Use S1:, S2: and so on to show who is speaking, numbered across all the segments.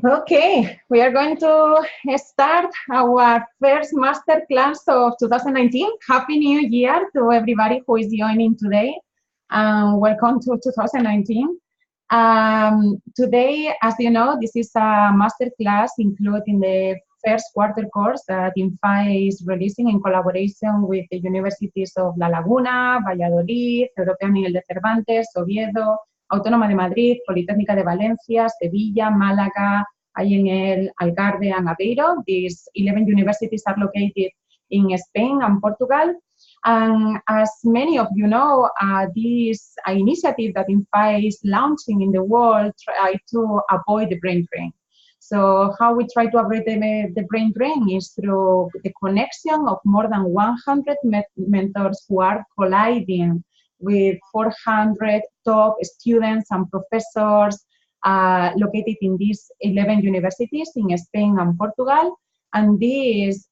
S1: Okay, we are going to start our first master class of 2019. Happy New Year to everybody who is joining today. Welcome to 2019. Today, as you know, this is a master class included in the first quarter course that INFI is releasing in collaboration with the universities of La Laguna, Valladolid, Europeo Miguel de Cervantes, Oviedo, Autónoma de Madrid, Politécnica de Valencia, Sevilla, Málaga, INL, Algarve, and Aveiro. These 11 universities are located in Spain and Portugal. And as many of you know, this initiative that INFI is launching in the world try to avoid the brain drain. So how we try to avoid the brain drain is through the connection of more than 100 mentors who are colliding with 400 top students and professors located in these 11 universities in Spain and Portugal. And these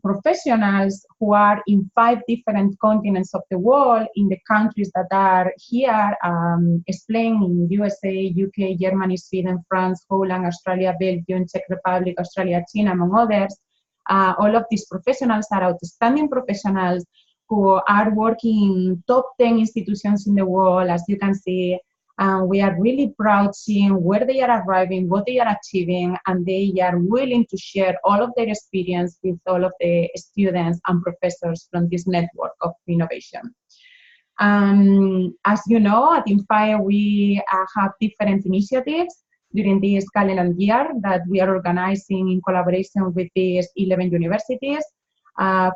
S1: professionals who are in 5 different continents of the world, in the countries that are here, explained in USA, UK, Germany, Sweden, France, Holland, Australia, Belgium, Czech Republic, Australia, China, among others. All of these professionals are outstanding professionals who are working in top 10 institutions in the world, as you can see. We are really proud seeing where they are arriving, what they are achieving, and they are willing to share all of their experience with all of the students and professors from this network of innovation. As you know, at INFI, we have different initiatives during this calendar year that we are organizing in collaboration with these 11 universities.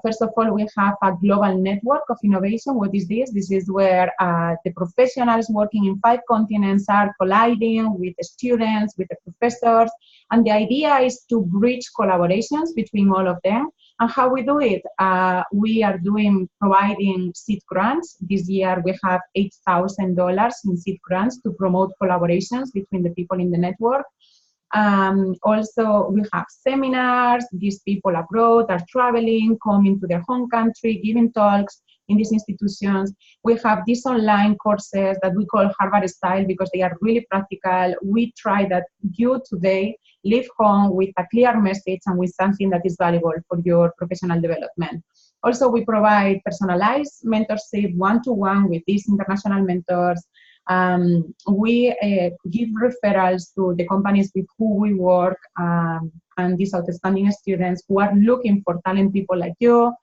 S1: First of all, we have a global network of innovation. What is this? This is where the professionals working in 5 continents are colliding with the students, with the professors. And the idea is to bridge collaborations between all of them. And how we do it? We are providing seed grants. This year, we have $8,000 in seed grants to promote collaborations between the people in the network. Also, we have seminars. These people abroad are traveling, coming to their home country, giving talks in these institutions. We have these online courses that we call Harvard style because they are really practical. We try that you today leave home with a clear message and with something that is valuable for your professional development. Also, we provide personalized mentorship one-to-one with these international mentors. We give referrals to the companies with who we work and these outstanding students who are looking for talent people like you.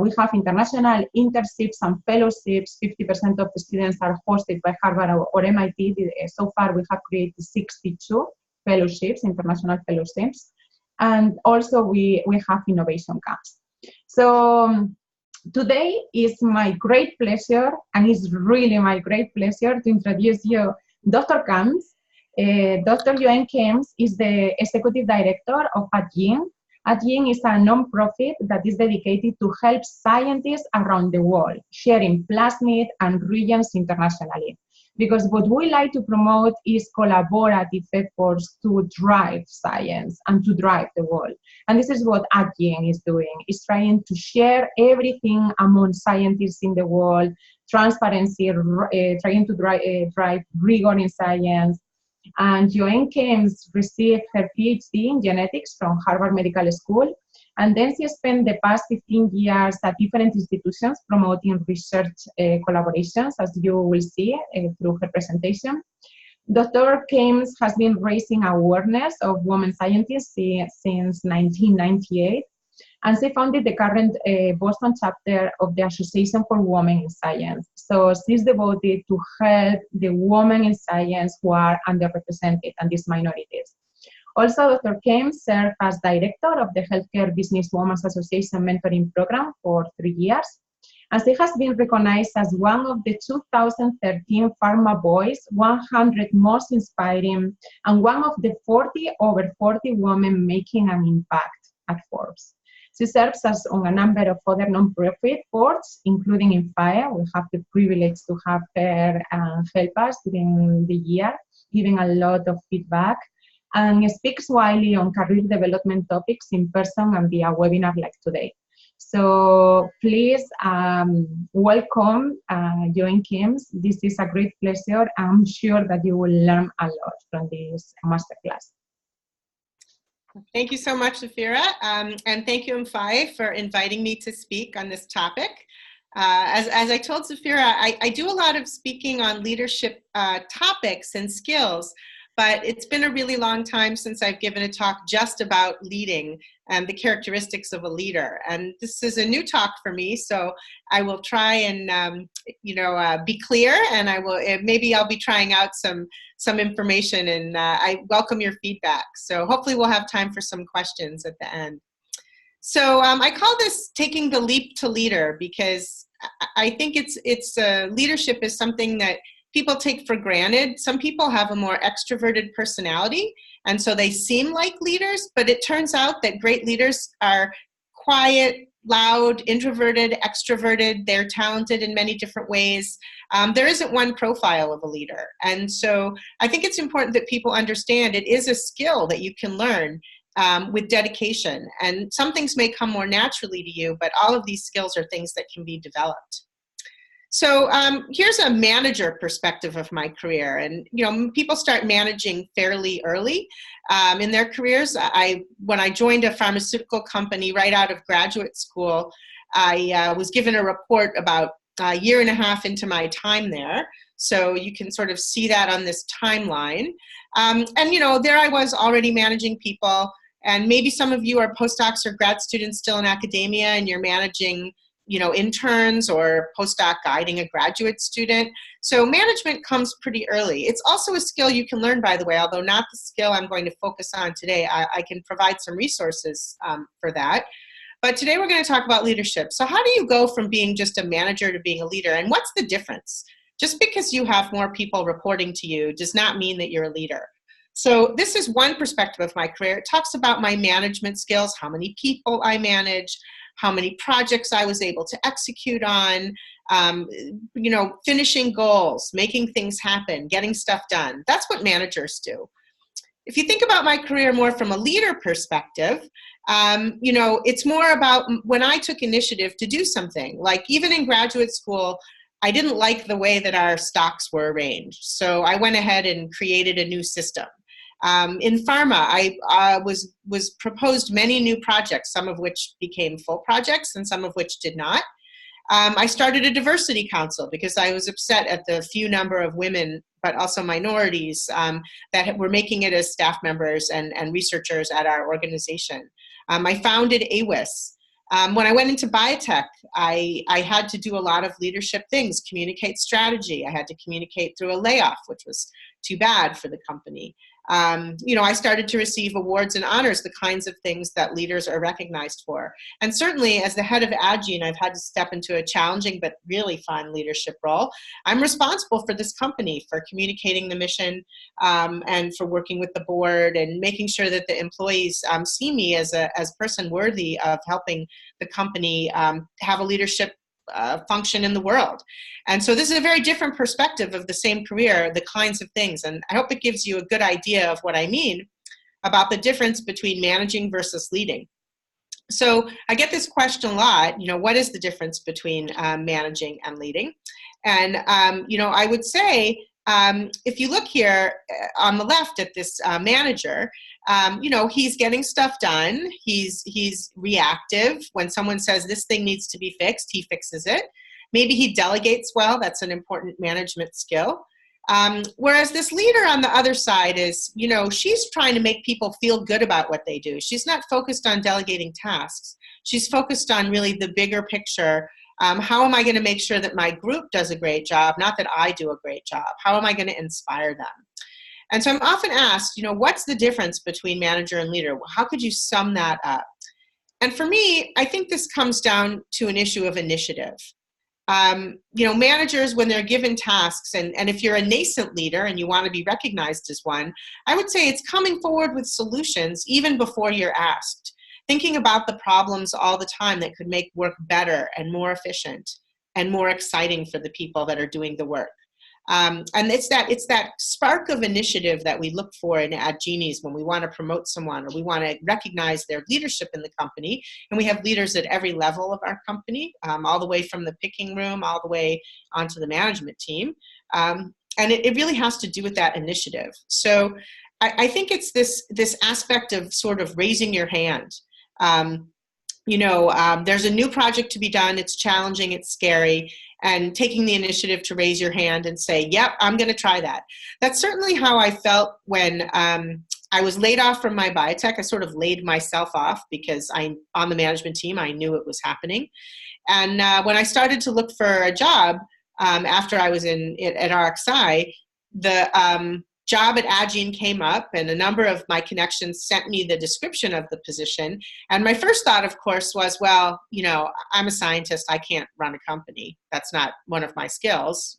S1: We have international internships and fellowships. 50% of the students are hosted by Harvard or MIT. So far, we have created 62 fellowships, international fellowships. And also, we have innovation camps. So today is my great pleasure, and it's really my great pleasure to introduce you Dr. Kamens. Dr. Joanne Kamens is the executive director of ADYIN. ADYIN is a non-profit that is dedicated to help scientists around the world, sharing plasmid and regions internationally. Because what we like to promote is collaborative efforts to drive science and to drive the world. And this is what ADYIN is doing, is trying to share everything among scientists in the world, transparency, trying to drive rigor in science. And Joanne Kamens received her PhD in genetics from Harvard Medical School. And then she spent the past 15 years at different institutions promoting research collaborations, as you will see through her presentation. Dr. Kamens has been raising awareness of women scientists since 1998, and she founded the current Boston chapter of the Association for Women in Science. So she's devoted to help the women in science who are underrepresented and these minorities. Also, Dr. Kamens served as director of the Healthcare Business Women's Association Mentoring Program for 3 years. And she has been recognized as one of the 2013 Pharma Boys 100 most inspiring and one of the over 40 women making an impact at Forbes. She serves as on a number of other non-profit boards, including INFI. We have the privilege to have her help us during the year, giving a lot of feedback, and speaks widely on career development topics in person and via webinar like today. So please welcome Joanne Kamens. This is a great pleasure. I'm sure that you will learn a lot from this masterclass.
S2: Thank you so much, Zafira, and thank you, Mfai, for inviting me to speak on this topic. As I told Zafira, I do a lot of speaking on leadership topics and skills, but it's been a really long time since I've given a talk just about leading and the characteristics of a leader. And this is a new talk for me, so I will try and be clear, and maybe I'll be trying out some information, and I welcome your feedback. So hopefully we'll have time for some questions at the end. So I call this taking the leap to leader, because I think leadership is something that people take for granted. Some people have a more extroverted personality, and so they seem like leaders, but it turns out that great leaders are quiet, loud, introverted, extroverted. They're talented in many different ways. There isn't one profile of a leader. And so I think it's important that people understand it is a skill that you can learn with dedication. And some things may come more naturally to you, but all of these skills are things that can be developed. So here's a manager perspective of my career. And people start managing fairly early in their careers. When I joined a pharmaceutical company right out of graduate school, I was given a report about a year and a half into my time there. So you can sort of see that on this timeline. And there I was already managing people. And maybe some of you are postdocs or grad students still in academia, and you're managing interns or postdoc guiding a graduate student. So management comes pretty early. It's also a skill you can learn, by the way, although not the skill I'm going to focus on today. I can provide some resources for that. But today we're going to talk about leadership. So how do you go from being just a manager to being a leader? And what's the difference? Just because you have more people reporting to you does not mean that you're a leader. So this is one perspective of my career. It talks about my management skills, how many people I manage, how many projects I was able to execute on, finishing goals, making things happen, getting stuff done. That's what managers do. If you think about my career more from a leader perspective, it's more about when I took initiative to do something. Like even in graduate school, I didn't like the way that our stocks were arranged. So I went ahead and created a new system. In pharma, I was proposed many new projects, some of which became full projects and some of which did not. I started a diversity council because I was upset at the few number of women, but also minorities, that were making it as staff members and researchers at our organization. I founded AWIS. When I went into biotech, I had to do a lot of leadership things, communicate strategy. I had to communicate through a layoff, which was too bad for the company. I started to receive awards and honors, the kinds of things that leaders are recognized for. And certainly as the head of Addgene, I've had to step into a challenging but really fun leadership role. I'm responsible for this company, for communicating the mission, and for working with the board and making sure that the employees see me as a person worthy of helping the company have a leadership function in the world. And so this is a very different perspective of the same career, the kinds of things. And I hope it gives you a good idea of what I mean about the difference between managing versus leading. So I get this question a lot, what is the difference between managing and leading? And, I would say, if you look here on the left at this manager, he's getting stuff done. He's reactive. When someone says this thing needs to be fixed, he fixes it. Maybe he delegates well. That's an important management skill. Whereas this leader on the other side is, she's trying to make people feel good about what they do. She's not focused on delegating tasks. She's focused on really the bigger picture. How am I going to make sure that my group does a great job, not that I do a great job? How am I going to inspire them? And so I'm often asked, what's the difference between manager and leader? How could you sum that up? And for me, I think this comes down to an issue of initiative. Managers, when they're given tasks, and if you're a nascent leader and you want to be recognized as one, I would say it's coming forward with solutions even before you're asked. Thinking about the problems all the time that could make work better and more efficient and more exciting for the people that are doing the work. And it's that spark of initiative that we look for in Addgenes when we want to promote someone or we want to recognize their leadership in the company. And we have leaders at every level of our company, all the way from the picking room, all the way onto the management team. And it really has to do with that initiative. So I think it's this aspect of sort of raising your hand. There's a new project to be done. It's challenging, it's scary, and taking the initiative to raise your hand and say, yep, I'm going to try that. That's certainly how I felt when I was laid off from my biotech. I sort of laid myself off because on the management team, I knew it was happening. And when I started to look for a job after I was at RXI, the job at Agene came up, and a number of my connections sent me the description of the position. And my first thought, of course, was, well, I'm a scientist. I can't run a company. That's not one of my skills,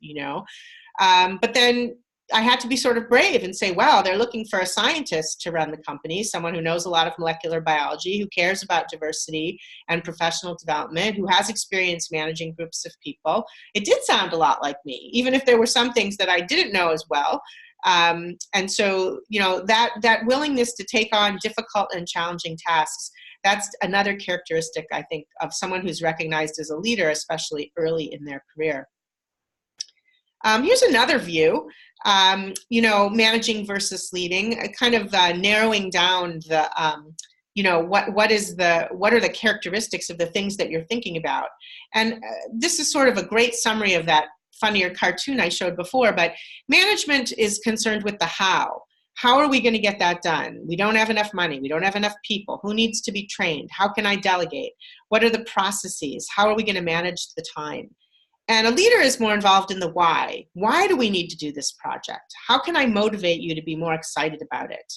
S2: But then I had to be sort of brave and say, well, they're looking for a scientist to run the company, someone who knows a lot of molecular biology, who cares about diversity and professional development, who has experience managing groups of people. It did sound a lot like me, even if there were some things that I didn't know as well. And so, that willingness to take on difficult and challenging tasks, that's another characteristic, I think, of someone who's recognized as a leader, especially early in their career. Here's another view, managing versus leading, kind of narrowing down the, what are the characteristics of the things that you're thinking about. And this is sort of a great summary of that funnier cartoon I showed before, but management is concerned with the how. How are we going to get that done? We don't have enough money. We don't have enough people. Who needs to be trained? How can I delegate? What are the processes? How are we going to manage the time? And a leader is more involved in the why. Why do we need to do this project? How can I motivate you to be more excited about it?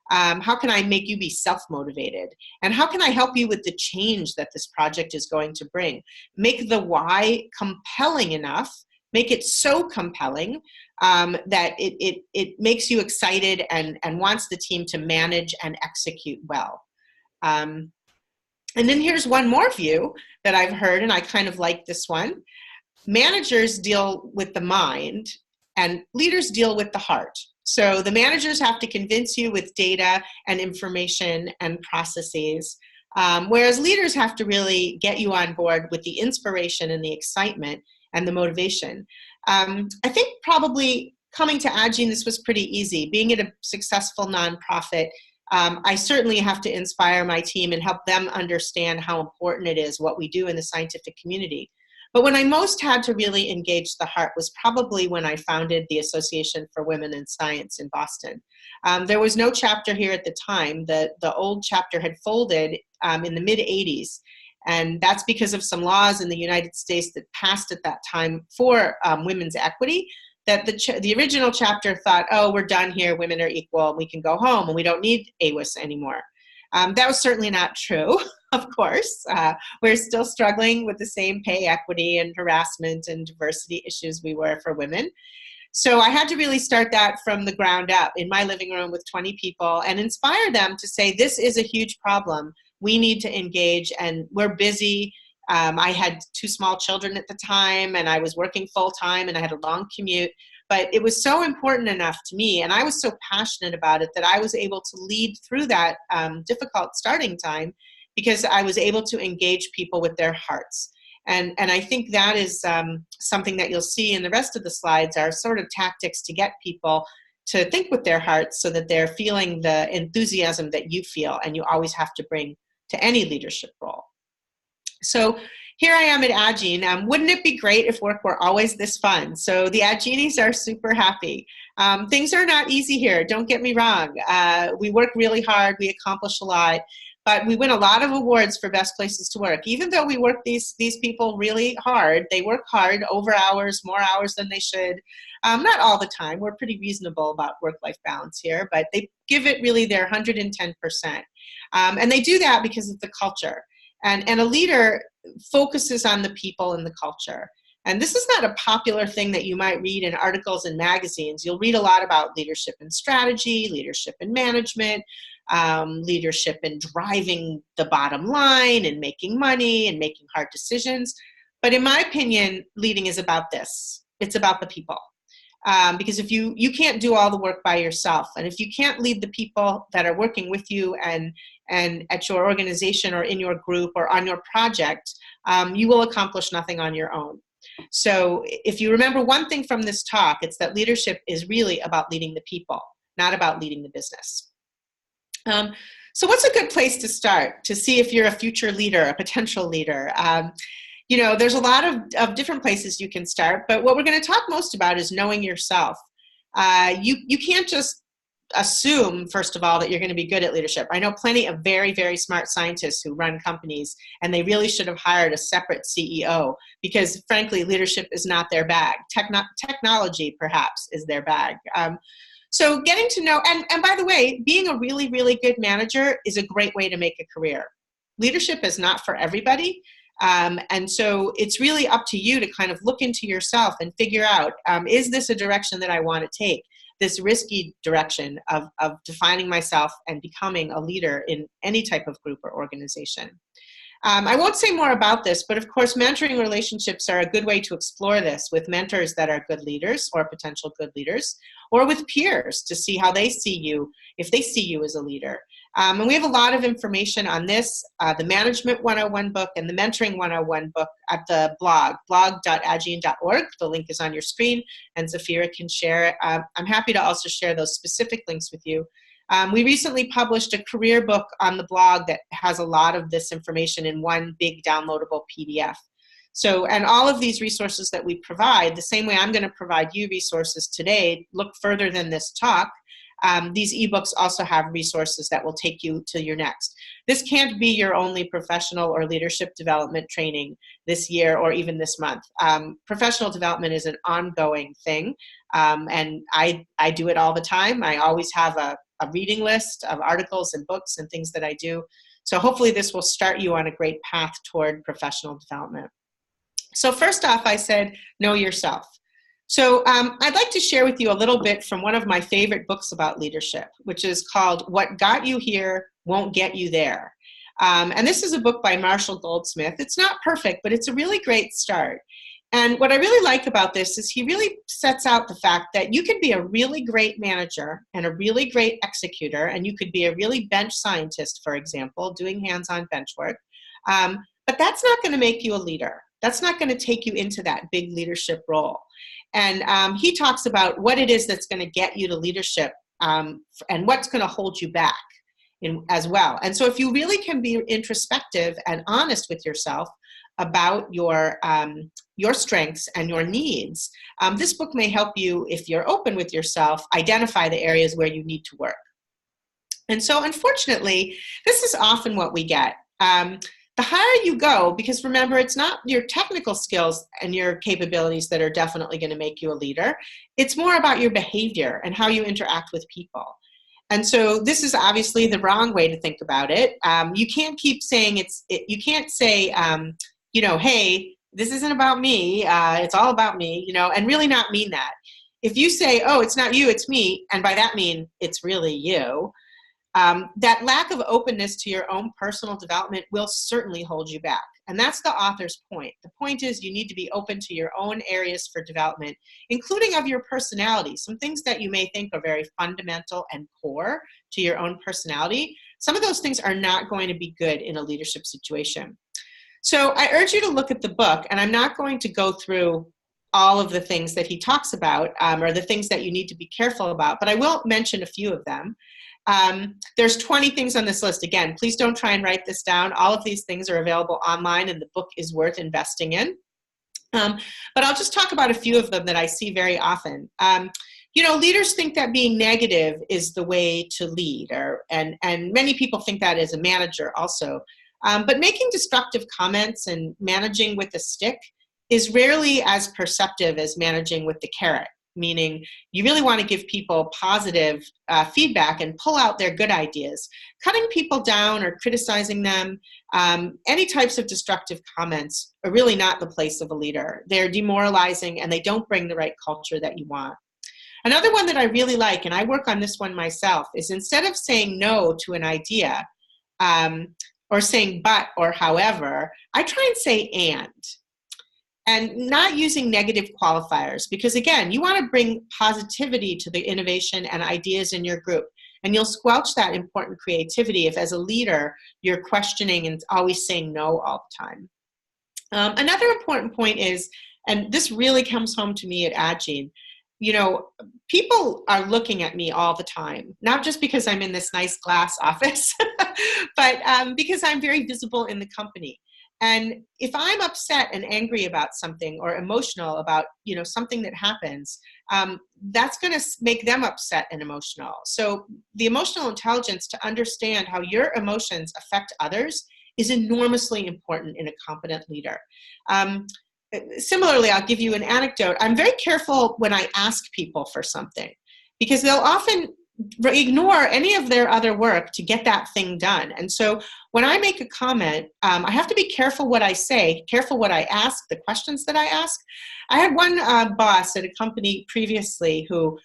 S2: How can I make you be self-motivated? And how can I help you with the change that this project is going to bring? Make the why compelling enough, make it so compelling that it makes you excited and wants the team to manage and execute well. And then here's one more view that I've heard, and I kind of like this one. Managers deal with the mind and leaders deal with the heart. So the managers have to convince you with data and information and processes, whereas leaders have to really get you on board with the inspiration and the excitement and the motivation. I think probably coming to Agene, this was pretty easy. Being at a successful nonprofit, I certainly have to inspire my team and help them understand how important it is what we do in the scientific community. But when I most had to really engage the heart was probably when I founded the Association for Women in Science in Boston. There was no chapter here at the time. The old chapter had folded in the mid-'80s. And that's because of some laws in the United States that passed at that time for women's equity, that the original chapter thought, oh, we're done here, women are equal, we can go home, and we don't need AWIS anymore. That was certainly not true, of course. We're still struggling with the same pay equity and harassment and diversity issues we were for women. So I had to really start that from the ground up in my living room with 20 people and inspire them to say, this is a huge problem. We need to engage, and we're busy. I had 2 small children at the time, and I was working full-time, and I had a long commute. But it was so important enough to me, and I was so passionate about it, that I was able to lead through that difficult starting time because I was able to engage people with their hearts. And I think that is something that you'll see in the rest of the slides are sort of tactics to get people to think with their hearts so that they're feeling the enthusiasm that you feel and you always have to bring to any leadership role. So here I am at Agene. Wouldn't it be great if work were always this fun? So the Agenes are super happy. Things are not easy here, don't get me wrong. We work really hard, we accomplish a lot, but we win a lot of awards for best places to work. Even though we work these people really hard, they work hard, over hours, more hours than they should. Not all the time, we're pretty reasonable about work-life balance here, but they give it really their 110%. And they do that because of the culture. And a leader focuses on the people and the culture. And this is not a popular thing that you might read in articles and magazines. You'll read a lot about leadership and strategy, leadership and management, leadership and driving the bottom line and making money and making hard decisions. But in my opinion, leading is about this. It's about the people. Because if you can't do all the work by yourself, and if you can't lead the people that are working with you and at your organization or in your group or on your project, you will accomplish nothing on your own. So if you remember one thing from this talk, it's that leadership is really about leading the people. not about leading the business. So what's a good place to start to see if you're a future leader, a potential leader? You know, there's a lot of different places you can start, but what we're going to talk most about is knowing yourself. You can't just assume, first of all, that you're going to be good at leadership. I know plenty of very, very smart scientists who run companies, and they really should have hired a separate CEO because, frankly, leadership is not their bag. Technology, perhaps, is their bag. So getting to know, and by the way, being a really, really good manager is a great way to make a career. Leadership is not for everybody. And so it's really up to you to kind of look into yourself and figure out, is this a direction that I want to take? This risky direction of defining myself and becoming a leader in any type of group or organization. I won't say more about this, but of course, mentoring relationships are a good way to explore this with mentors that are good leaders or potential good leaders, or with peers to see how they see you, if they see you as a leader. And we have a lot of information on this, the Management 101 book and the Mentoring 101 book at the blog.agene.org. The link is on your screen, and Zafira can share it. I'm happy to also share those specific links with you. We recently published a career book on the blog that has a lot of this information in one big downloadable PDF. So, and all of these resources that we provide, the same way I'm going to provide you resources today, look further than this talk. These ebooks also have resources that will take you to your next. This can't be your only professional or leadership development training this year or even this month. Professional development is an ongoing thing, and I do it all the time. I always have a reading list of articles and books and things that I do. So hopefully this will start you on a great path toward professional development. So first off, I said, know yourself. So I'd like to share with you a little bit from one of my favorite books about leadership, which is called What Got You Here Won't Get You There. And this is a book by Marshall Goldsmith. It's not perfect, but it's a really great start. And what I really like about this is he really sets out the fact that you can be a really great manager and a really great executor, and you could be a really bench scientist, for example, doing hands-on bench work. But that's not going to make you a leader. That's not going to take you into that big leadership role. And he talks about what it is that's going to get you to leadership and what's going to hold you back as well. And so if you really can be introspective and honest with yourself about your strengths and your needs, this book may help you, if you're open with yourself, identify the areas where you need to work. And so unfortunately, this is often what we get. The higher you go, because remember, it's not your technical skills and your capabilities that are definitely going to make you a leader. It's more about your behavior and how you interact with people. And so this is obviously the wrong way to think about it. You can't keep saying you can't say, you know, hey, this isn't about me. It's all about me, you know, and really not mean that. If you say, oh, it's not you, it's me, and by that mean it's really you, that lack of openness to your own personal development will certainly hold you back. And that's the author's point. The point is you need to be open to your own areas for development, including of your personality. Some things that you may think are very fundamental and core to your own personality, some of those things are not going to be good in a leadership situation. So I urge you to look at the book, and I'm not going to go through all of the things that he talks about or the things that you need to be careful about, but I will mention a few of them. There's 20 things on this list. Again, please don't try and write this down. All of these things are available online, and the book is worth investing in. But I'll just talk about a few of them that I see very often. You know, leaders think that being negative is the way to lead, and many people think that as a manager also. But making destructive comments and managing with a stick is rarely as perceptive as managing with the carrot, meaning you really want to give people positive feedback and pull out their good ideas. Cutting people down or criticizing them, any types of destructive comments are really not the place of a leader. They're demoralizing and they don't bring the right culture that you want. Another one that I really like, and I work on this one myself, is instead of saying no to an idea or saying but or however, I try and say and not using negative qualifiers, because again, you want to bring positivity to the innovation and ideas in your group, and you'll squelch that important creativity if as a leader you're questioning and always saying no all the time. Another important point is, and this really comes home to me at Agene, you know, people are looking at me all the time, not just because I'm in this nice glass office, but because I'm very visible in the company. And if I'm upset and angry about something or emotional about, you know, something that happens, that's going to make them upset and emotional. So the emotional intelligence to understand how your emotions affect others is enormously important in a competent leader. Similarly, I'll give you an anecdote. I'm very careful when I ask people for something, because they'll often ignore any of their other work to get that thing done. And so when I make a comment, I have to be careful what I say, careful what I ask, the questions that I ask. I had one boss at a company previously who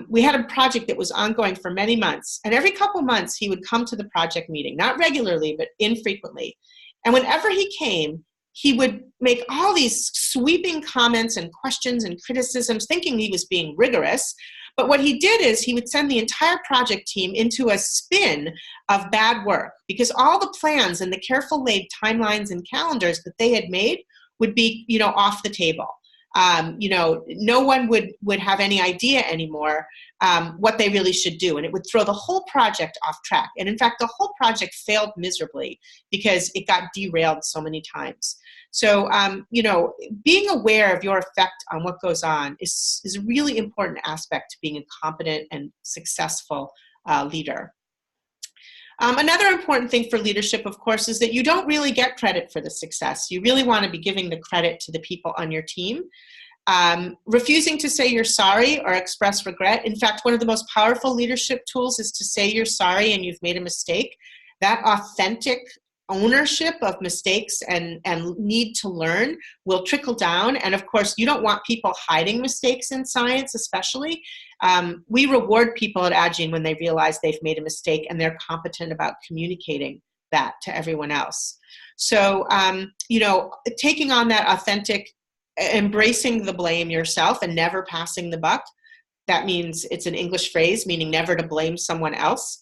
S2: we had a project that was ongoing for many months. And every couple months, he would come to the project meeting, not regularly, but infrequently. And whenever he came, he would make all these sweeping comments and questions and criticisms, thinking he was being rigorous. But what he did is he would send the entire project team into a spin of bad work, because all the plans and the careful laid timelines and calendars that they had made would be, you know, off the table. You know, no one would have any idea anymore what they really should do. And it would throw the whole project off track. And in fact, the whole project failed miserably because it got derailed so many times. So, you know, being aware of your effect on what goes on is a really important aspect to being a competent and successful leader. Another important thing for leadership, of course, is that you don't really get credit for the success. You really want to be giving the credit to the people on your team. Refusing to say you're sorry or express regret. In fact, one of the most powerful leadership tools is to say you're sorry and you've made a mistake. That authentic ownership of mistakes and need to learn will trickle down. And of course, you don't want people hiding mistakes in science, especially. We reward people at Agene when they realize they've made a mistake and they're competent about communicating that to everyone else. So, you know, taking on that authentic, embracing the blame yourself and never passing the buck. That means it's an English phrase, meaning never to blame someone else.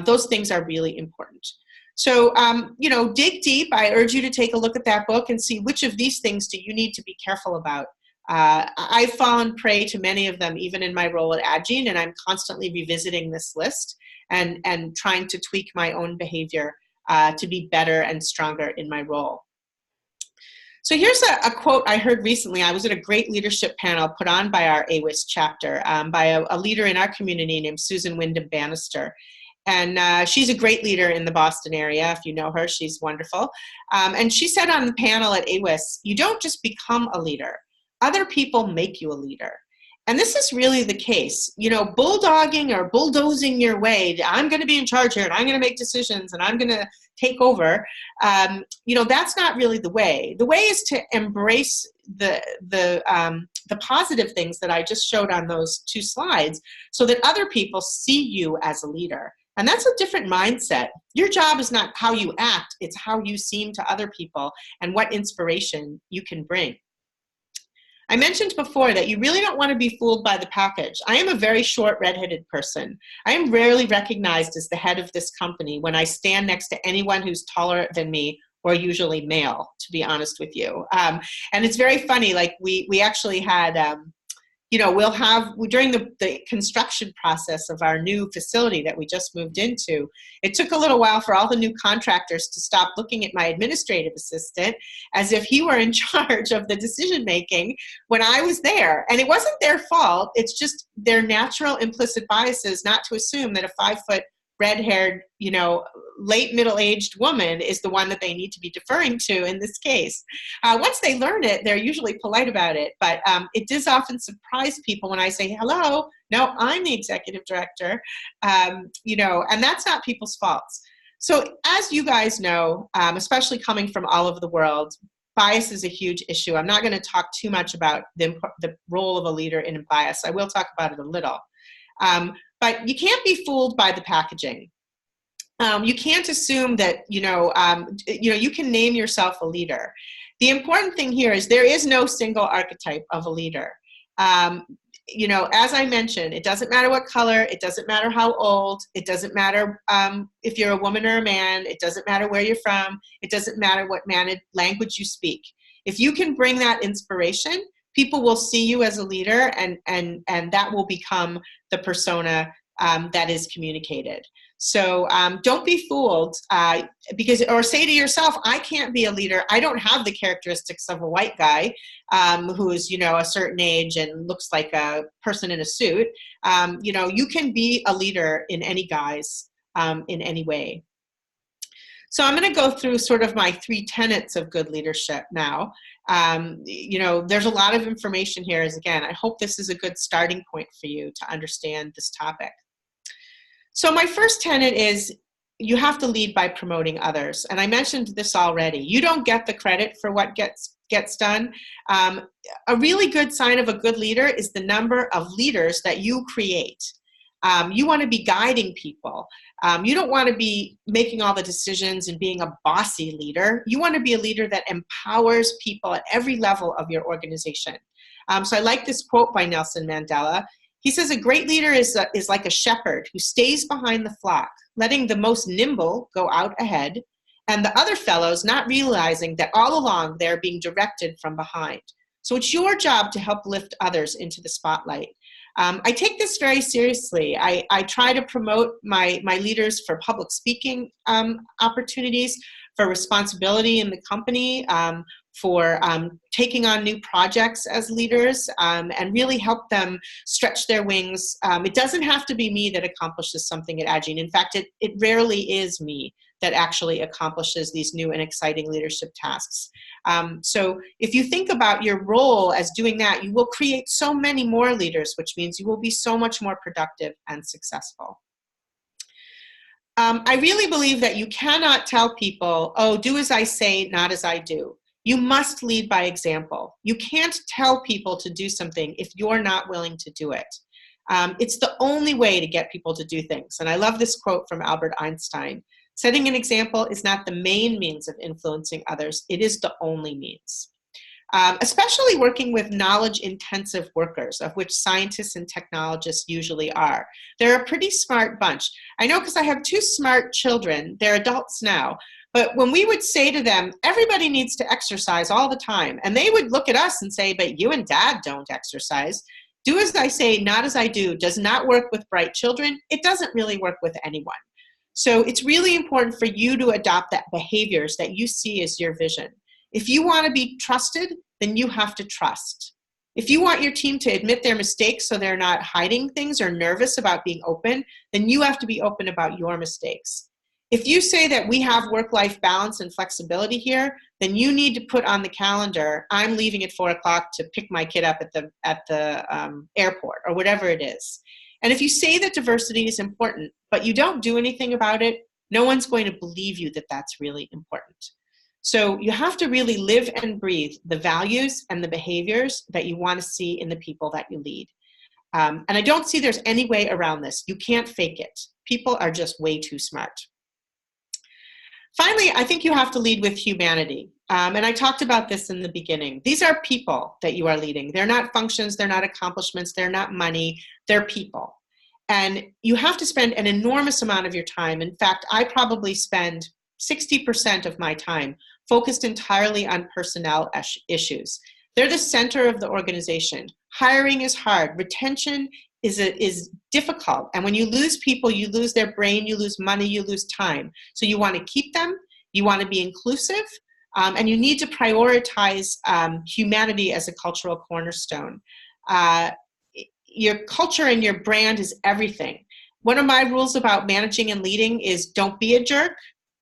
S2: Those things are really important. So, you know, dig deep. I urge you to take a look at that book and see which of these things do you need to be careful about. I've fallen prey to many of them, even in my role at Agene, and I'm constantly revisiting this list and trying to tweak my own behavior to be better and stronger in my role. So here's a quote I heard recently. I was at a great leadership panel put on by our AWIS chapter by a leader in our community named Susan Wyndham Bannister. And she's a great leader in the Boston area. If you know her, she's wonderful. And she said on the panel at AWIS, you don't just become a leader. Other people make you a leader. And this is really the case. You know, bulldogging or bulldozing your way, I'm going to be in charge here and I'm going to make decisions and I'm going to take over. You know, that's not really the way. The way is to embrace the positive things that I just showed on those two slides so that other people see you as a leader. And that's a different mindset. Your job is not how you act, it's how you seem to other people and what inspiration you can bring. I mentioned before that you really don't want to be fooled by the package. I am a very short, redheaded person. I am rarely recognized as the head of this company when I stand next to anyone who's taller than me or usually male, to be honest with you. And it's very funny, like we actually had, you know, we'll have, during the construction process of our new facility that we just moved into, it took a little while for all the new contractors to stop looking at my administrative assistant as if he were in charge of the decision making when I was there. And it wasn't their fault. It's just their natural implicit biases not to assume that a 5-foot red-haired, you know, late middle-aged woman is the one that they need to be deferring to in this case. Once they learn it, they're usually polite about it, but it does often surprise people when I say, hello, no, I'm the executive director, you know, and that's not people's faults. So as you guys know, especially coming from all over the world, bias is a huge issue. I'm not going to talk too much about the role of a leader in bias. I will talk about it a little. But you can't be fooled by the packaging. You can't assume that, you know, you can name yourself a leader. The important thing here is there is no single archetype of a leader. You know, as I mentioned, it doesn't matter what color, it doesn't matter how old, it doesn't matter if you're a woman or a man, it doesn't matter where you're from, it doesn't matter what language you speak. If you can bring that inspiration, people will see you as a leader, and that will become the persona that is communicated. So don't be fooled, or say to yourself, I can't be a leader. I don't have the characteristics of a white guy who is, a certain age and looks like a person in a suit. You can be a leader in any guise, in any way. So I'm going to go through sort of my 3 tenets of good leadership now. There's a lot of information here. Again, I hope this is a good starting point for you to understand this topic. So my first tenet is you have to lead by promoting others. And I mentioned this already. You don't get the credit for what gets done. A really good sign of a good leader is the number of leaders that you create. You want to be guiding people. You don't want to be making all the decisions and being a bossy leader. You want to be a leader that empowers people at every level of your organization. So I like this quote by Nelson Mandela. He says, a great leader is like a shepherd who stays behind the flock, letting the most nimble go out ahead, and the other fellows not realizing that all along they're being directed from behind. So it's your job to help lift others into the spotlight. I take this very seriously. I try to promote my leaders for public speaking opportunities, for responsibility in the company, for taking on new projects as leaders, and really help them stretch their wings. It doesn't have to be me that accomplishes something at Agene. In fact, it rarely is me that actually accomplishes these new and exciting leadership tasks. So if you think about your role as doing that, you will create so many more leaders, which means you will be so much more productive and successful. I really believe that you cannot tell people, oh, do as I say, not as I do. You must lead by example. You can't tell people to do something if you're not willing to do it. It's the only way to get people to do things. And I love this quote from Albert Einstein. Setting an example is not the main means of influencing others. It is the only means. Especially working with knowledge-intensive workers, of which scientists and technologists usually are. They're a pretty smart bunch. I know because I have 2 smart children. They're adults now. But when we would say to them, everybody needs to exercise all the time, and they would look at us and say, but you and Dad don't exercise. Do as I say, not as I do does not work with bright children. It doesn't really work with anyone. So it's really important for you to adopt that behaviors that you see as your vision. If you want to be trusted, then you have to trust. If you want your team to admit their mistakes so they're not hiding things or nervous about being open, then you have to be open about your mistakes. If you say that we have work-life balance and flexibility here, then you need to put on the calendar, I'm leaving at 4 o'clock to pick my kid up at the airport or whatever it is. And if you say that diversity is important, but you don't do anything about it, no one's going to believe you that that's really important. So you have to really live and breathe the values and the behaviors that you want to see in the people that you lead. And I don't see there's any way around this. You can't fake it. People are just way too smart. Finally, I think you have to lead with humanity. And I talked about this in the beginning. These are people that you are leading. They're not functions, they're not accomplishments, they're not money, they're people. And you have to spend an enormous amount of your time. In fact, I probably spend 60% of my time focused entirely on personnel issues. They're the center of the organization. Hiring is hard. Retention is difficult. And when you lose people, you lose their brain, you lose money, you lose time. So you want to keep them, you want to be inclusive, and you need to prioritize humanity as a cultural cornerstone. Your culture and your brand is everything. One of my rules about managing and leading is don't be a jerk,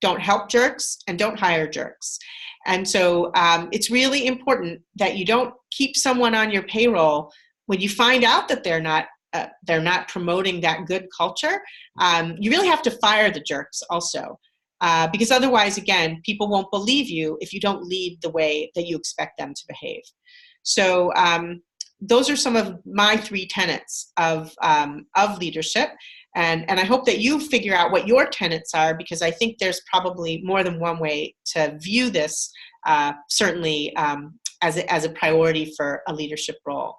S2: don't help jerks, and don't hire jerks. And so it's really important that you don't keep someone on your payroll when you find out that they're not promoting that good culture. You really have to fire the jerks also, because otherwise, again, people won't believe you if you don't lead the way that you expect them to behave. So those are some of my 3 tenets of leadership. And I hope that you figure out what your tenets are, because I think there's probably more than one way to view this, certainly as a priority for a leadership role.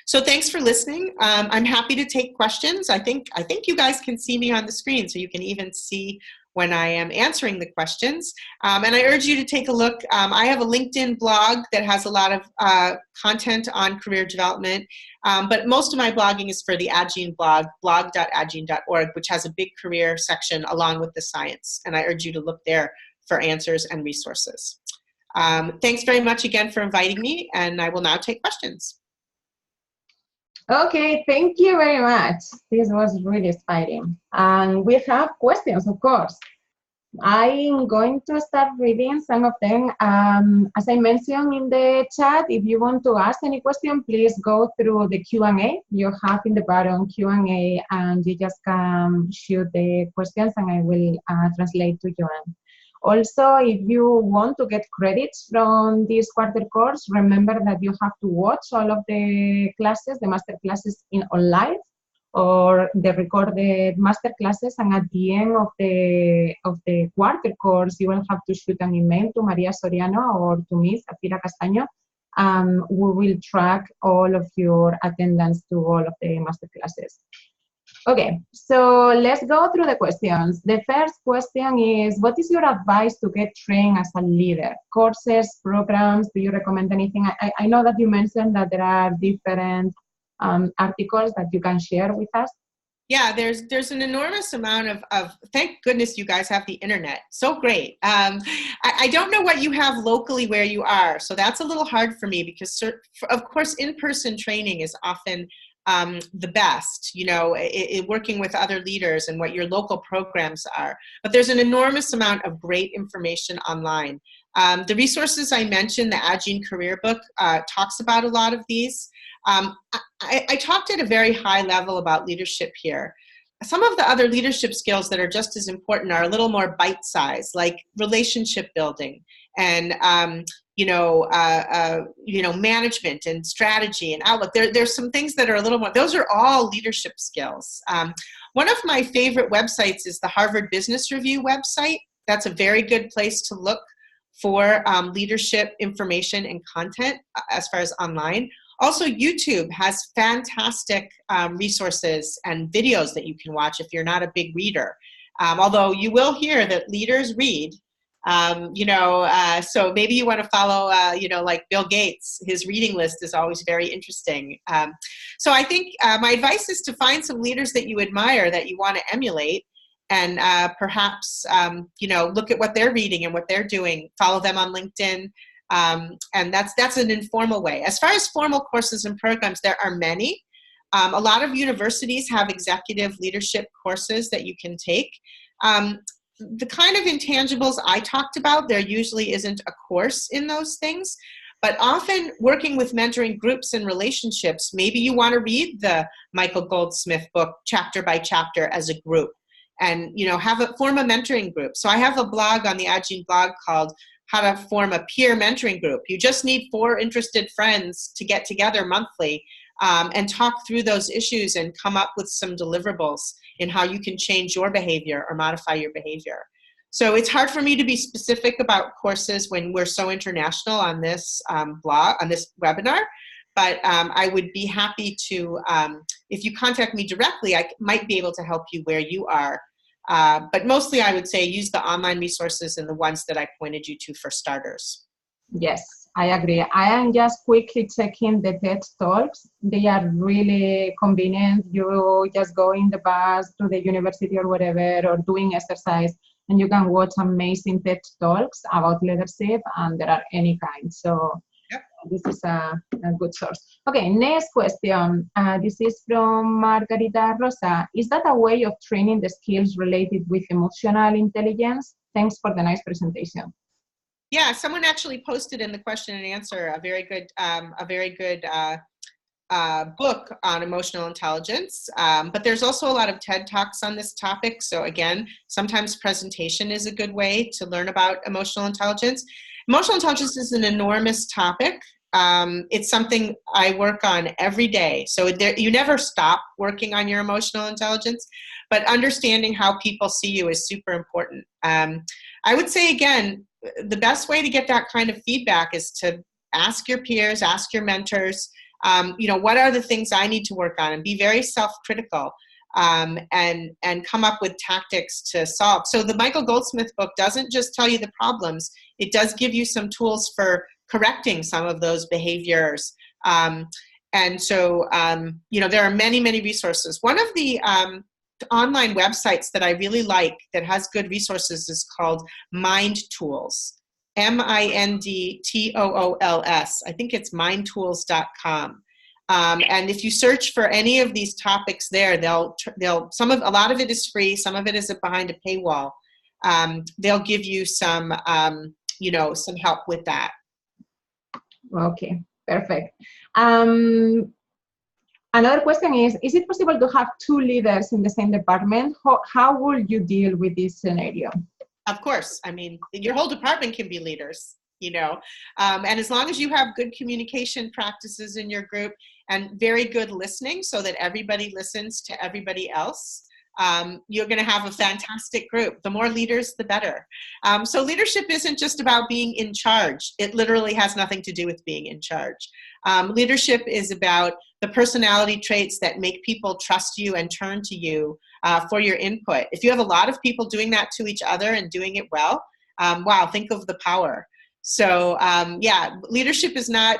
S2: So thanks for listening. I'm happy to take questions. I think you guys can see me on the screen, so you can even see when I am answering the questions. And I urge you to take a look. I have a LinkedIn blog that has a lot of content on career development, but most of my blogging is for the Agene blog, blog.agene.org, which has a big career section along with the science. And I urge you to look there for answers and resources. Thanks very much again for inviting me, and I will now take questions.
S1: Okay, thank you very much. This was really inspiring. And we have questions, of course. I'm going to start reading some of them. As I mentioned in the chat, if you want to ask any question, please go through the Q&A. You have in the bottom Q&A, and you just can shoot the questions, and I will translate to Joanne. Also, if you want to get credits from this quarter course, remember that you have to watch all of the classes, the master classes on live, or the recorded master classes, and at the end of the quarter course, you will have to shoot an email to Maria Soriano or to me, Zafira Castaño. We will track all of your attendance to all of the master classes. Okay, so let's go through the questions. The first question is, what is your advice to get trained as a leader? Courses, programs, do you recommend anything? I know that you mentioned that there are different articles that you can share with us.
S2: Yeah, there's an enormous amount of thank goodness you guys have the internet. So great. I don't know what you have locally where you are, so that's a little hard for me because, of course, in-person training is often the best, you know, working with other leaders and what your local programs are. But there's an enormous amount of great information online. The resources I mentioned, the Agene Career Book, talks about a lot of these. I talked at a very high level about leadership here. Some of the other leadership skills that are just as important are a little more bite-sized, like relationship building and management and strategy and outlook. There's some things that are a little more. Those are all leadership skills. One of my favorite websites is the Harvard Business Review website. That's a very good place to look for leadership information and content as far as online. Also, YouTube has fantastic resources and videos that you can watch if you're not a big reader. Although you will hear that leaders read, so maybe you want to follow, like Bill Gates. His reading list is always very interesting. So I think my advice is to find some leaders that you admire, that you want to emulate, and perhaps, look at what they're reading and what they're doing. Follow them on LinkedIn. And that's an informal way. As far as formal courses and programs, there are many. A lot of universities have executive leadership courses that you can take. The kind of intangibles I talked about, there usually isn't a course in those things. But often working with mentoring groups and relationships, maybe you want to read the Michael Goldsmith book chapter by chapter as a group and, form a mentoring group. So I have a blog on the Agene blog called How to Form a Peer Mentoring Group. You just need 4 interested friends to get together monthly and talk through those issues and come up with some deliverables in how you can change your behavior or modify your behavior. So it's hard for me to be specific about courses when we're so international on this blog, on this webinar, but I would be happy to, if you contact me directly, I might be able to help you where you are. But mostly I would say use the online resources and the ones that I pointed you to for starters.
S1: Yes, I agree. I am just quickly checking the TED Talks. They are really convenient. You just go in the bus to the university or whatever, or doing exercise, and you can watch amazing TED Talks about leadership, and there are any kind. So yep. This is a good source. Okay, next question. This is from Margarita Rosa. Is that a way of training the skills related with emotional intelligence? Thanks for the nice presentation.
S2: Yeah, someone actually posted in the question and answer a very good book on emotional intelligence. But there's also a lot of TED Talks on this topic. So again, sometimes presentation is a good way to learn about emotional intelligence. Emotional intelligence is an enormous topic. It's something I work on every day. So you never stop working on your emotional intelligence, but understanding how people see you is super important. I would say, again, the best way to get that kind of feedback is to ask your peers, ask your mentors, what are the things I need to work on, and be very self-critical. and come up with tactics to solve. So the Michael Goldsmith book doesn't just tell you the problems, it does give you some tools for correcting some of those behaviors. And so, there are many, many resources. One of the online websites that I really like that has good resources is called Mind Tools, MINDTOOLS. I think it's mindtools.com. And if you search for any of these topics there, a lot of it is free, some of it is behind a paywall. They'll give you some help with that.
S1: Okay, perfect. Another question is it possible to have two leaders in the same department? How would you deal with this scenario?
S2: Of course. I mean, your whole department can be leaders, and as long as you have good communication practices in your group and very good listening so that everybody listens to everybody else, you're going to have a fantastic group. The more leaders, the better. So leadership isn't just about being in charge. It literally has nothing to do with being in charge. Leadership is about the personality traits that make people trust you and turn to you for your input. If you have a lot of people doing that to each other and doing it well, wow, think of the power. So leadership is not,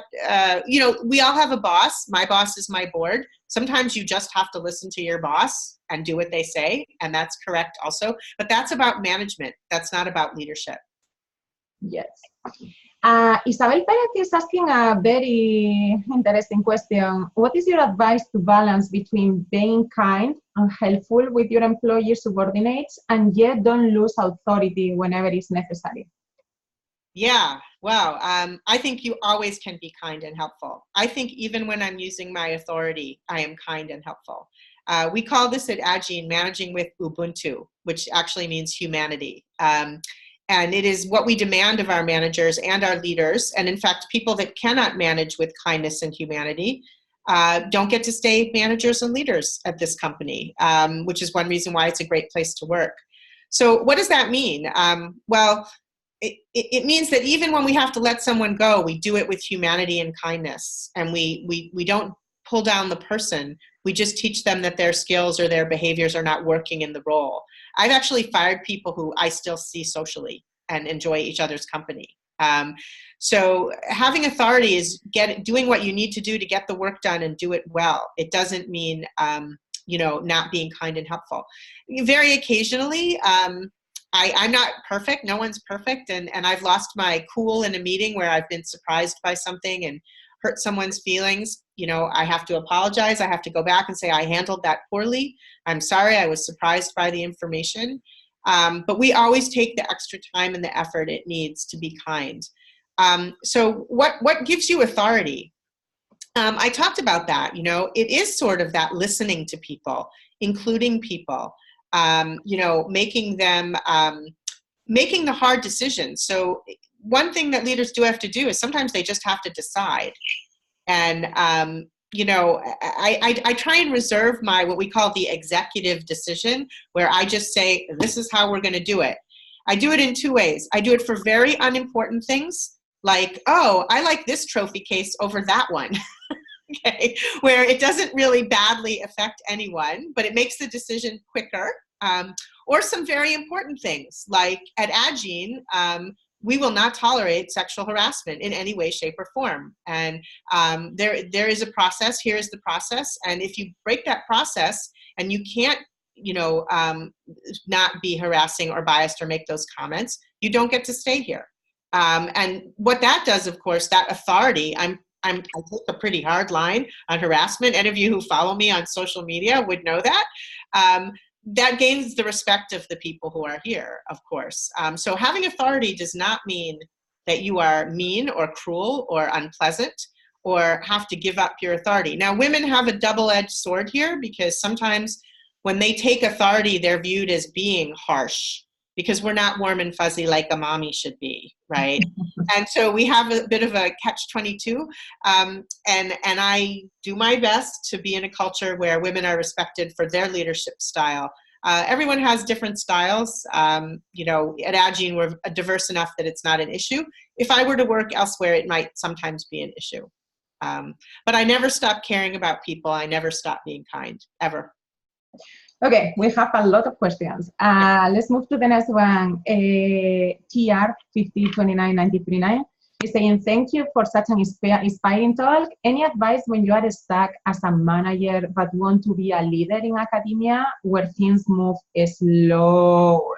S2: we all have a boss. My boss is my board. Sometimes you just have to listen to your boss and do what they say, and that's correct also. But that's about management. That's not about leadership.
S1: Yes. Isabel Perez is asking a very interesting question. What is your advice to balance between being kind and helpful with your employee subordinates and yet don't lose authority whenever it's necessary?
S2: Yeah, wow. I think you always can be kind and helpful. I think even when I'm using my authority, I am kind and helpful. We call this at Agene managing with Ubuntu, which actually means humanity. And it is what we demand of our managers and our leaders. And in fact, people that cannot manage with kindness and humanity don't get to stay managers and leaders at this company, which is one reason why it's a great place to work. So what does that mean? It means that even when we have to let someone go, we do it with humanity and kindness. And we don't pull down the person. We just teach them that their skills or their behaviors are not working in the role. I've actually fired people who I still see socially and enjoy each other's company. So having authority is doing what you need to do to get the work done and do it well. It doesn't mean, not being kind and helpful. Very occasionally, I'm not perfect. No one's perfect. And I've lost my cool in a meeting where I've been surprised by something and hurt someone's feelings. I have to apologize. I have to go back and say, I handled that poorly. I'm sorry. I was surprised by the information. But we always take the extra time and the effort it needs to be kind. So what gives you authority? I talked about that. It is sort of that listening to people, including people. Making the hard decisions. So one thing that leaders do have to do is sometimes they just have to decide. And, I try and reserve what we call the executive decision, where I just say, this is how we're going to do it. I do it in two ways. I do it for very unimportant things, like, oh, I like this trophy case over that one. Okay, where it doesn't really badly affect anyone, but it makes the decision quicker. Or some very important things, like at Agene, we will not tolerate sexual harassment in any way, shape, or form. And there is a process. Here is the process. And if you break that process and you can't, not be harassing or biased or make those comments, you don't get to stay here. And what that does, of course, that authority, I take a pretty hard line on harassment. Any of you who follow me on social media would know that. That gains the respect of the people who are here, of course. So having authority does not mean that you are mean or cruel or unpleasant or have to give up your authority. Now, women have a double-edged sword here, because sometimes when they take authority, they're viewed as being harsh, because we're not warm and fuzzy like a mommy should be, right? And so we have a bit of a catch-22, and I do my best to be in a culture where women are respected for their leadership style. Everyone has different styles. At Agene, we're diverse enough that it's not an issue. If I were to work elsewhere, it might sometimes be an issue. But I never stop caring about people. I never stop being kind, ever.
S1: Okay, we have a lot of questions. Let's move to the next one. TR 5029939 is saying, thank you for such an inspiring talk. Any advice when you are stuck as a manager but want to be a leader in academia where things move slower?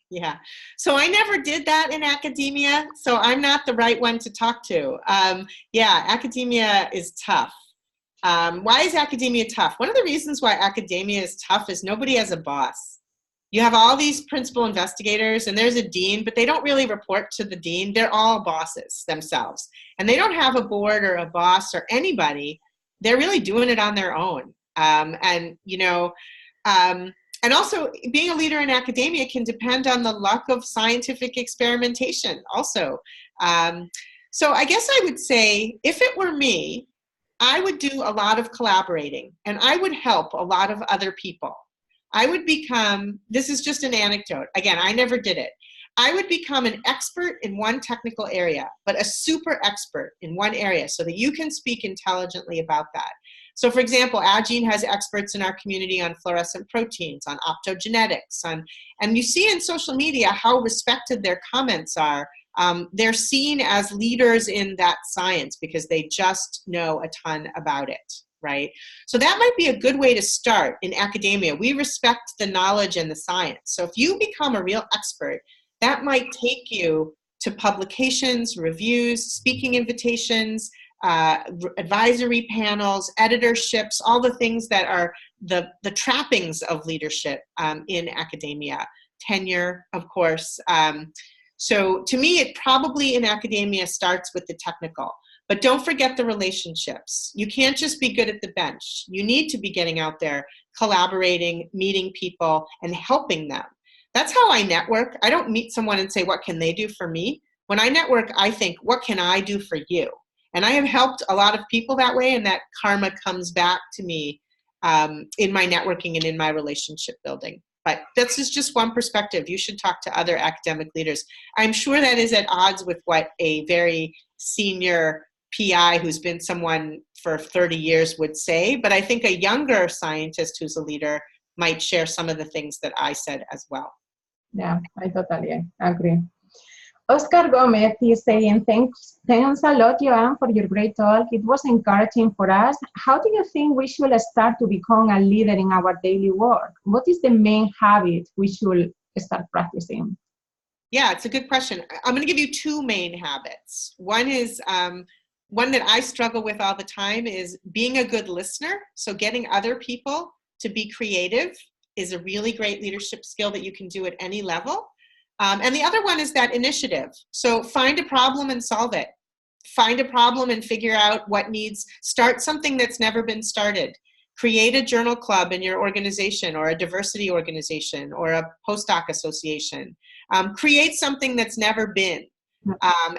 S2: Yeah, so I never did that in academia, so I'm not the right one to talk to. Yeah, academia is tough. Why is academia tough? One of the reasons why academia is tough is nobody has a boss. You have all these principal investigators and there's a dean, but they don't really report to the dean. They're all bosses themselves. And they don't have a board or a boss or anybody. They're really doing it on their own. And also being a leader in academia can depend on the luck of scientific experimentation also. So I guess I would say, if it were me, I would do a lot of collaborating and I would help a lot of other people. I would become, this is just an anecdote, again, I never did it. I would become an expert in one technical area, but a super expert in one area so that you can speak intelligently about that. So for example, Agene has experts in our community on fluorescent proteins, on optogenetics, and you see in social media how respected their comments are. They're seen as leaders in that science because they just know a ton about it, right? So that might be a good way to start in academia. We respect the knowledge and the science. So if you become a real expert, that might take you to publications, reviews, speaking invitations, advisory panels, editorships, all the things that are the trappings of leadership in academia, tenure, of course. So to me, it probably in academia starts with the technical, but don't forget the relationships. You can't just be good at the bench. You need to be getting out there, collaborating, meeting people, and helping them. That's how I network. I don't meet someone and say, what can they do for me? When I network, I think, what can I do for you? And I have helped a lot of people that way, and that karma comes back to me in my networking and in my relationship building. But this is just one perspective. You should talk to other academic leaders. I'm sure that is at odds with what a very senior PI who's been someone for 30 years would say, but I think a younger scientist who's a leader might share some of the things that I said as well.
S1: Yeah, I totally agree. Oscar Gomez is saying, thanks a lot, Joanne, for your great talk. It was encouraging for us. How do you think we should start to become a leader in our daily work? What is the main habit we should start practicing?
S2: Yeah, it's a good question. I'm going to give you two main habits. One is one that I struggle with all the time is being a good listener. So getting other people to be creative is a really great leadership skill that you can do at any level. And the other one is that initiative. So find a problem and solve it. Find a problem and figure out what needs, start something that's never been started. Create a journal club in your organization or a diversity organization or a postdoc association. Create something that's never been.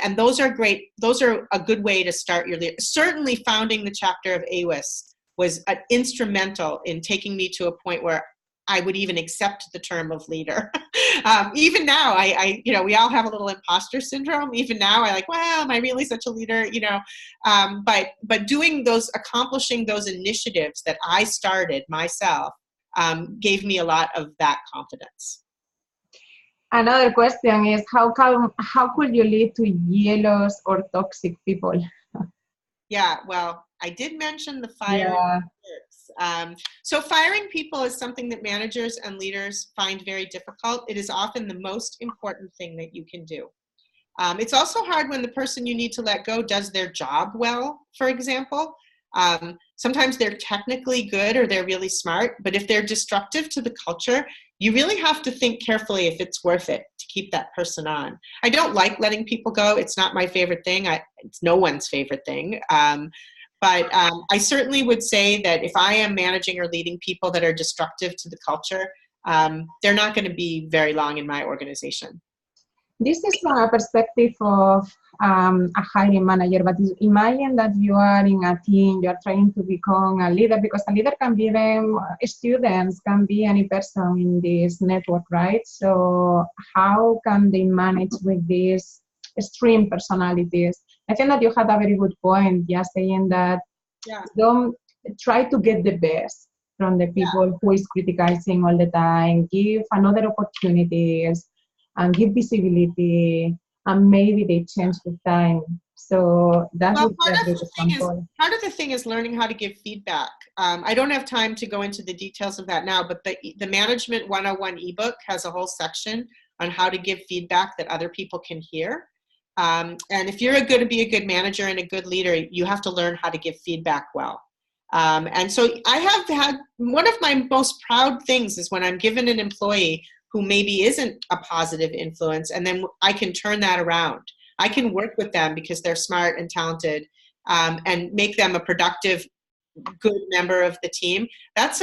S2: And those are great. Those are a good way to start your leadership. Certainly founding the chapter of AWIS was instrumental in taking me to a point where I would even accept the term of leader. Even now, I we all have a little imposter syndrome. Even now, I like, well, am I really such a leader? But doing those, accomplishing those initiatives that I started myself gave me a lot of that confidence.
S1: Another question is, how could you lead to jealous or toxic people?
S2: Yeah, well, I did mention the firing. Yeah. So firing people is something that managers and leaders find very difficult. It is often the most important thing that you can do. It's also hard when the person you need to let go does their job well, for example. Sometimes they're technically good or they're really smart, but if they're destructive to the culture, you really have to think carefully if it's worth it to keep that person on. I don't like letting people go. It's not my favorite thing. It's no one's favorite thing. But I certainly would say that if I am managing or leading people that are destructive to the culture, they're not going to be very long in my organization.
S1: This is from a perspective of a hiring manager, but imagine that you are in a team, you are trying to become a leader, because a leader can be even students, can be any person in this network, right? So how can they manage with these extreme personalities? I think that you had a very good point, just saying that don't try to get the best. from the people who is criticizing all the time, give another opportunities, and give visibility, and maybe they change with time. So that
S2: Well,
S1: would be a great example.
S2: part of the thing is learning how to give feedback. I don't have time to go into the details of that now, but the Management 101 ebook has a whole section on how to give feedback that other people can hear. And if you're going to be a good manager and a good leader, you have to learn how to give feedback well. And so I have had, one of my most proud things is when I'm given an employee who maybe isn't a positive influence, and then I can turn that around. I can work with them because they're smart and talented, and make them a productive, good member of the team. That's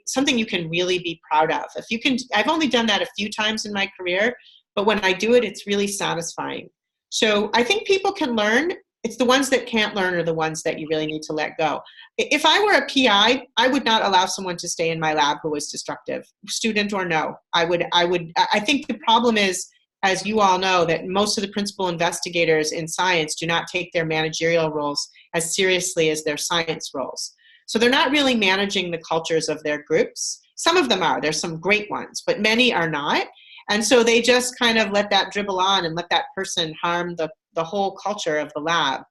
S2: something you can really be proud of. If you can, I've only done that a few times in my career, but when I do it, it's really satisfying. So I think people can learn. It's the ones that can't learn are the ones that you really need to let go. If I were a PI, I would not allow someone to stay in my lab who was destructive, student or no. I think the problem is, as you all know, that most of the principal investigators in science do not take their managerial roles as seriously as their science roles. So they're not really managing the cultures of their groups. Some of them are. There's some great ones, but many are not. And so they just kind of let that dribble on and let that person harm the whole culture of the lab.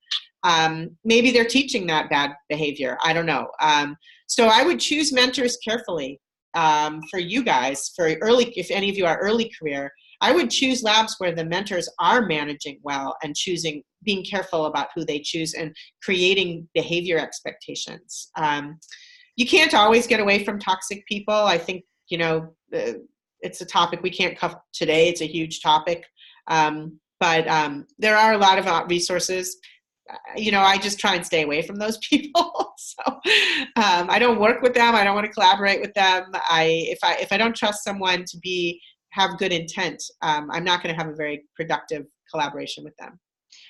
S2: Maybe they're teaching that bad behavior. I don't know. So I would choose mentors carefully for you guys, for early, if any of you are early career. I would choose labs where the mentors are managing well and being careful about who they choose and creating behavior expectations. You can't always get away from toxic people. I think, it's a topic we can't cover today. It's a huge topic. But there are a lot of resources. I just try and stay away from those people. So I don't work with them. I don't want to collaborate with them. If I don't trust someone to have good intent, I'm not going to have a very productive collaboration with them.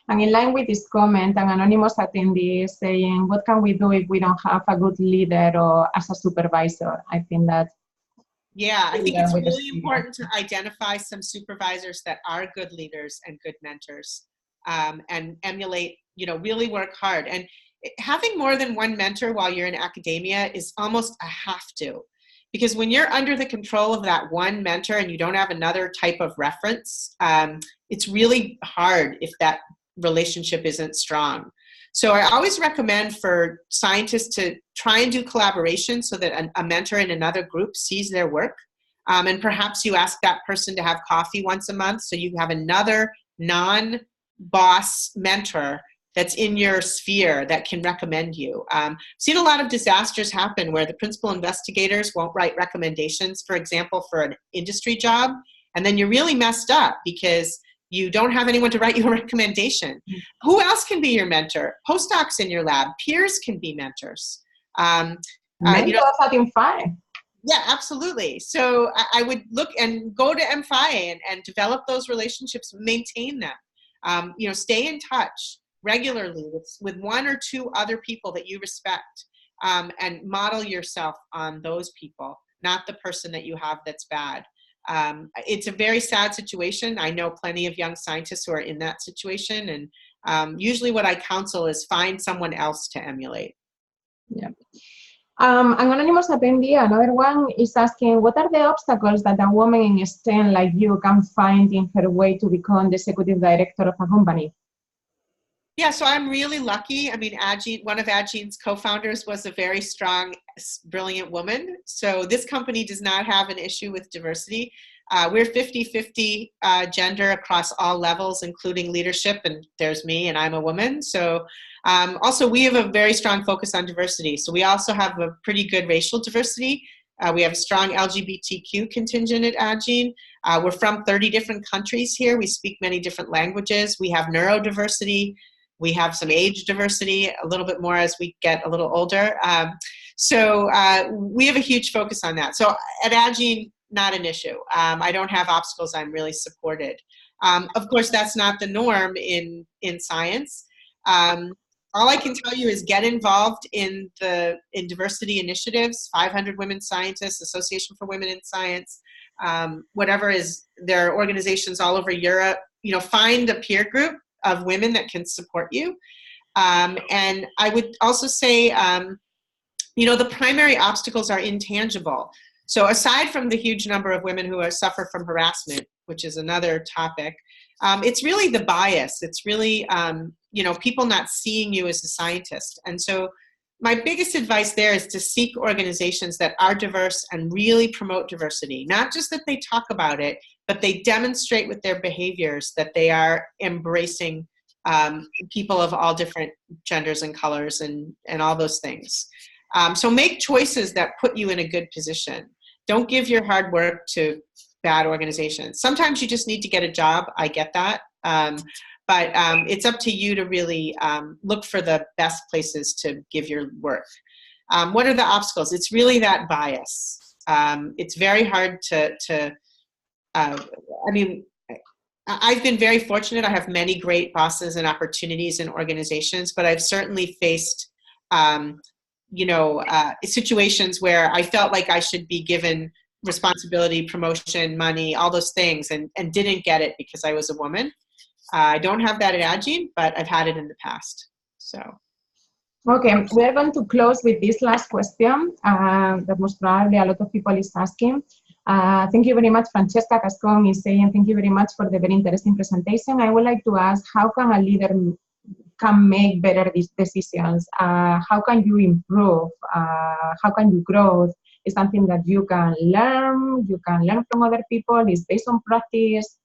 S1: And in line with this comment, an anonymous attendee is saying, what can we do if we don't have a good leader or as a supervisor? I think that.
S2: Yeah, I think it's really important to identify some supervisors that are good leaders and good mentors, and emulate, really work hard. And having more than one mentor while you're in academia is almost a have to. Because when you're under the control of that one mentor and you don't have another type of reference, it's really hard if that relationship isn't strong. So I always recommend for scientists to try and do collaboration so that a mentor in another group sees their work. And perhaps you ask that person to have coffee once a month so you have another non-boss mentor that's in your sphere that can recommend you. I've seen a lot of disasters happen where the principal investigators won't write recommendations, for example, for an industry job, and then you're really messed up because you don't have anyone to write you a recommendation. Who else can be your mentor? Postdocs in your lab, peers can be mentors.
S1: Mentors at M5.
S2: Yeah, absolutely. So I would look and go to M5 and develop those relationships, maintain them. Stay in touch regularly with one or two other people that you respect, and model yourself on those people, not the person that you have that's bad. It's a very sad situation. I know plenty of young scientists who are in that situation, and usually what I counsel is find someone else to emulate.
S1: Yeah. An anonymous attendee, another one, is asking, what are the obstacles that a woman in STEM like you can find in her way to become the executive director of a company?
S2: Yeah, so I'm really lucky. I mean, one of Agene's co-founders was a very strong, brilliant woman. So this company does not have an issue with diversity. We're 50-50 gender across all levels, including leadership, and there's me, and I'm a woman. So also we have a very strong focus on diversity. So we also have a pretty good racial diversity. We have a strong LGBTQ contingent at Agene. We're from 30 different countries here. We speak many different languages. We have neurodiversity. We have some age diversity, a little bit more as we get a little older. So we have a huge focus on that. So at Agene, not an issue. I don't have obstacles. I'm really supported. Of course, that's not the norm in science. All I can tell you is get involved in diversity initiatives, 500 Women Scientists, Association for Women in Science, whatever is, there are organizations all over Europe. Find a peer group of women that can support you. And I would also say, You know, the primary obstacles are intangible. So aside from the huge number of women who suffer from harassment, which is another topic, it's really the bias. It's really, you know, people not seeing you as a scientist. And so my biggest advice there is to seek organizations that are diverse and really promote diversity. Not just that they talk about it, but they demonstrate with their behaviors that they are embracing people of all different genders and colors and all those things. So make choices that put you in a good position. Don't give your hard work to bad organizations. Sometimes you just need to get a job. I get that. But it's up to you to really look for the best places to give your work. What are the obstacles? It's really that bias. It's very hard to I mean, I've been very fortunate. I have many great bosses and opportunities in organizations, but I've certainly faced you know, situations where I felt like I should be given responsibility, promotion, money, all those things, and didn't get it because I was a woman. I don't have that at Agene, but I've had it in the past. So.
S1: Okay, we're going to close with this last question that most probably a lot of people is asking. Thank you very much, Francesca Cascon is saying, thank you very much for the very interesting presentation. I would like to ask, how can a leader can make better these decisions? How can you improve? How can you grow? Is something that you can learn from other people? Is based on practice?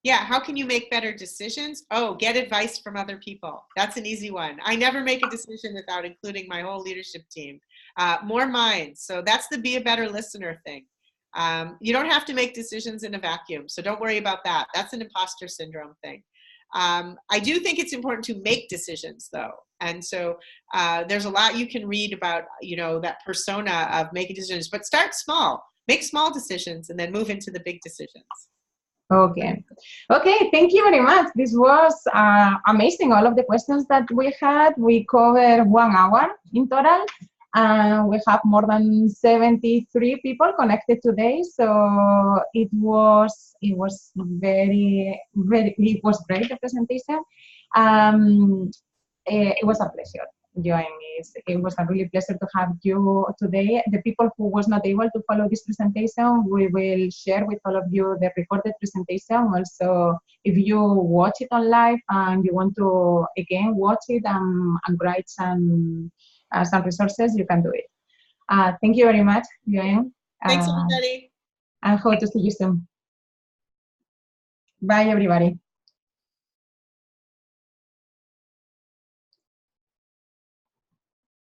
S2: Yeah, how can you make better decisions? Oh, get advice from other people. That's an easy one. I never make a decision without including my whole leadership team. More minds. So that's the be a better listener thing. You don't have to make decisions in a vacuum, so don't worry about that. That's an imposter syndrome thing. I do think it's important to make decisions, though. And so there's a lot you can read about, you know, that persona of making decisions, but start small. Make small decisions and then move into the big decisions.
S1: Okay. Okay, thank you very much. This was amazing. All of the questions that we had, we covered 1 hour in total. We have more than 73 people connected today. So it was very, it was great, the presentation. It was a pleasure, Joanne. It was a really pleasure to have you today. The people who was not able to follow this presentation, we will share with all of you the recorded presentation. Also, if you watch it on live and you want to again watch it and write some resources, you can do it. Thank you very much, Joanne.
S2: Thanks, everybody.
S1: I hope to see you soon. Bye, everybody.